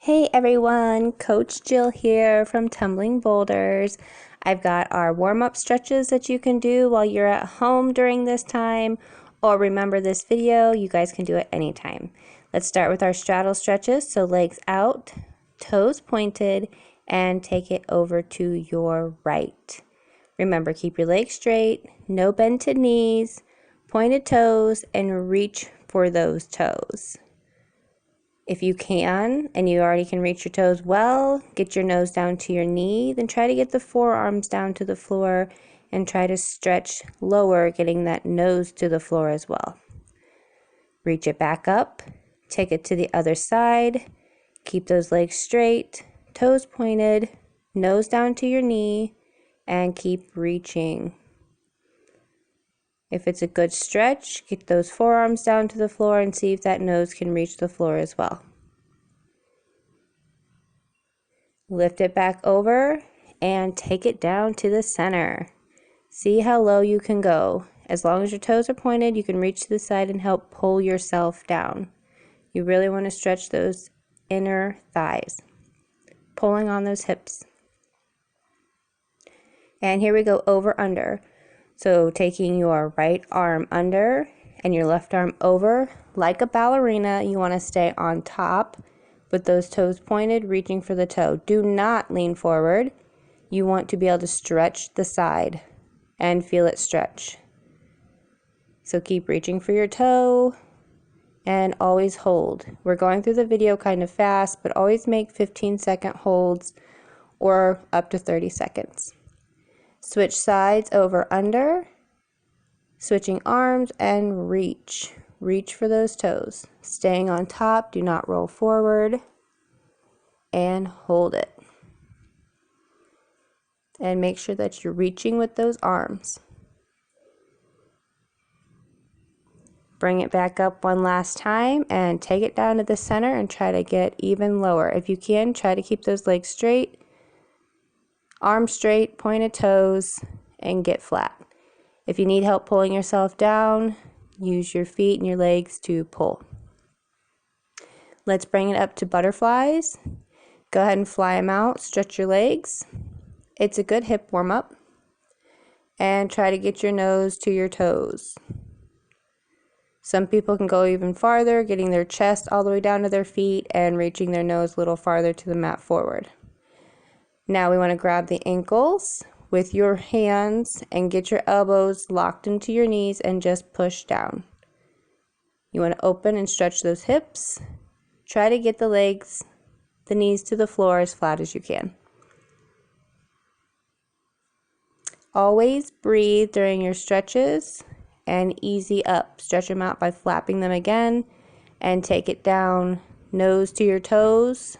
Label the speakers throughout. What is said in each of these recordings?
Speaker 1: Hey everyone, Coach Jill here from Tumbling Boulders. I've got our warm-up stretches that you can do while you're at home during this time, or remember this video, you guys can do it anytime. Let's start with our straddle stretches, so legs out, toes pointed, and take it over to your right. Remember, keep your legs straight, no bented knees, pointed toes, and reach for those toes. If you can, and you already can reach your toes well, get your nose down to your knee, then try to get the forearms down to the floor and try to stretch lower, getting that nose to the floor as well. Reach it back up, take it to the other side, keep those legs straight, toes pointed, nose down to your knee, and keep reaching. If it's a good stretch, get those forearms down to the floor and see if that nose can reach the floor as well. Lift it back over and take it down to the center. See how low you can go. As long as your toes are pointed, you can reach to the side and help pull yourself down. You really want to stretch those inner thighs, pulling on those hips. And here we go, over under. So taking your right arm under and your left arm over, like a ballerina, you want to stay on top with those toes pointed, reaching for the toe. Do not lean forward. You want to be able to stretch the side and feel it stretch. So keep reaching for your toe and always hold. We're going through the video kind of fast, but always make 15-second holds or up to 30 seconds. Switch sides, over under, switching arms, and reach. Reach for those toes. Staying on top, do not roll forward, and hold it. And make sure that you're reaching with those arms. Bring it back up one last time and take it down to the center and try to get even lower. If you can, try to keep those legs straight. Arms straight, pointed toes, and get flat. If you need help pulling yourself down, use your feet and your legs to pull. Let's bring it up to butterflies. Go ahead and fly them out, stretch your legs. It's a good hip warm-up. And try to get your nose to your toes. Some people can go even farther, getting their chest all the way down to their feet and reaching their nose a little farther to the mat forward. Now we want to grab the ankles with your hands and get your elbows locked into your knees and just push down. You want to open and stretch those hips. Try to get the legs, the knees to the floor as flat as you can. Always breathe during your stretches and easy up. Stretch them out by flapping them again and take it down, nose to your toes.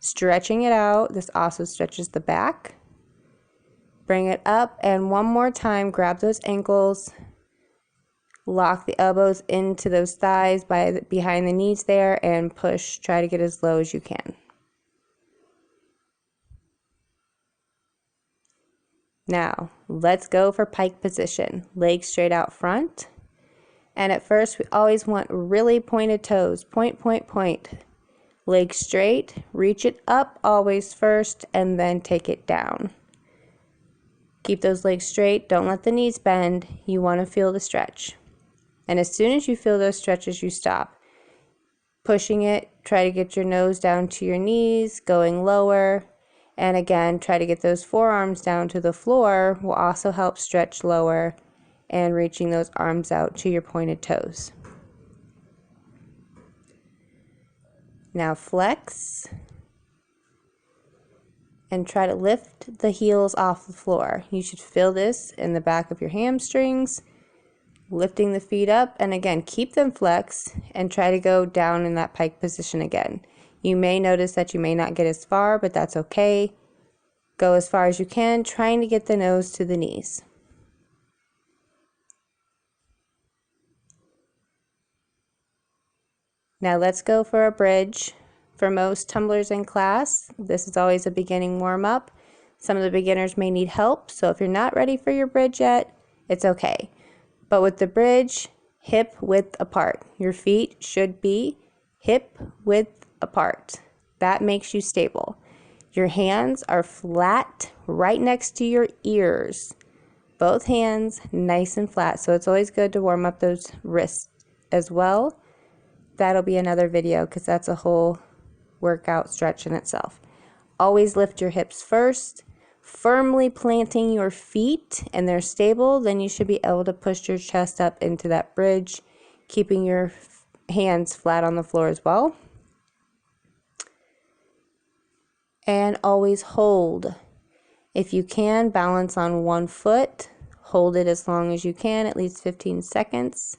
Speaker 1: Stretching it out. This also stretches the back. Bring it up, and one more time, grab those ankles, lock the elbows into those thighs behind the knees there, and push. Try to get as low as you can. Now, let's go for pike position. Legs straight out front. And at first, we always want really pointed toes. Point, point, point. Legs straight, reach it up always first, and then take it down. Keep those legs straight, don't let the knees bend. You want to feel the stretch. And as soon as you feel those stretches, you stop. Pushing it, try to get your nose down to your knees, going lower. And again, try to get those forearms down to the floor will also help stretch lower and reaching those arms out to your pointed toes. Now flex and try to lift the heels off the floor. You should feel this in the back of your hamstrings, lifting the feet up, and again, keep them flexed and try to go down in that pike position again. You may notice that you may not get as far, but that's okay. Go as far as you can, trying to get the nose to the knees. Now let's go for a bridge. For most tumblers in class, this is always a beginning warm-up. Some of the beginners may need help, so if you're not ready for your bridge yet, it's okay. But with the bridge, hip width apart. Your feet should be hip width apart. That makes you stable. Your hands are flat right next to your ears. Both hands nice and flat. So it's always good to warm up those wrists as well. That'll be another video because that's a whole workout stretch in itself. Always lift your hips first, firmly planting your feet, and they're stable. Then you should be able to push your chest up into that bridge, keeping your hands flat on the floor as well. And always hold. If you can, balance on one foot. Hold it as long as you can, at least 15 seconds.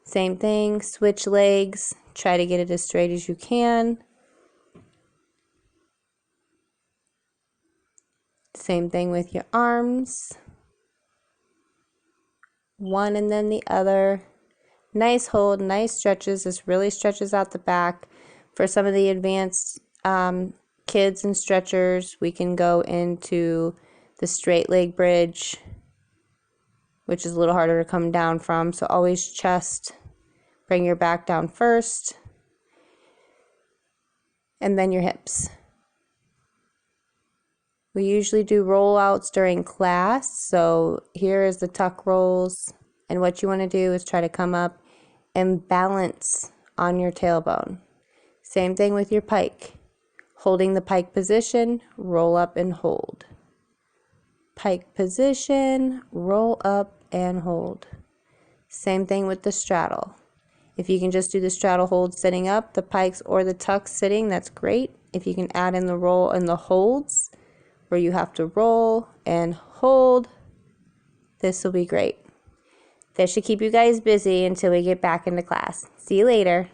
Speaker 1: Same thing, switch legs. Try to get it as straight as you can. Same thing with your arms. One and then the other. Nice hold, nice stretches. This really stretches out the back. For some of the advanced kids and stretchers, we can go into the straight leg bridge, which is a little harder to come down from. So always chest, bring your back down first, and then your hips. We usually do rollouts during class. So here is the tuck rolls. And what you want to do is try to come up and balance on your tailbone. Same thing with your pike. Holding the pike position, roll up and hold. Pike position, roll up and hold. Same thing with the straddle. If you can just do the straddle hold sitting up, the pikes or the tucks sitting, that's great. If you can add in the roll and the holds, where you have to roll and hold, this will be great. This should keep you guys busy until we get back into class. See you later.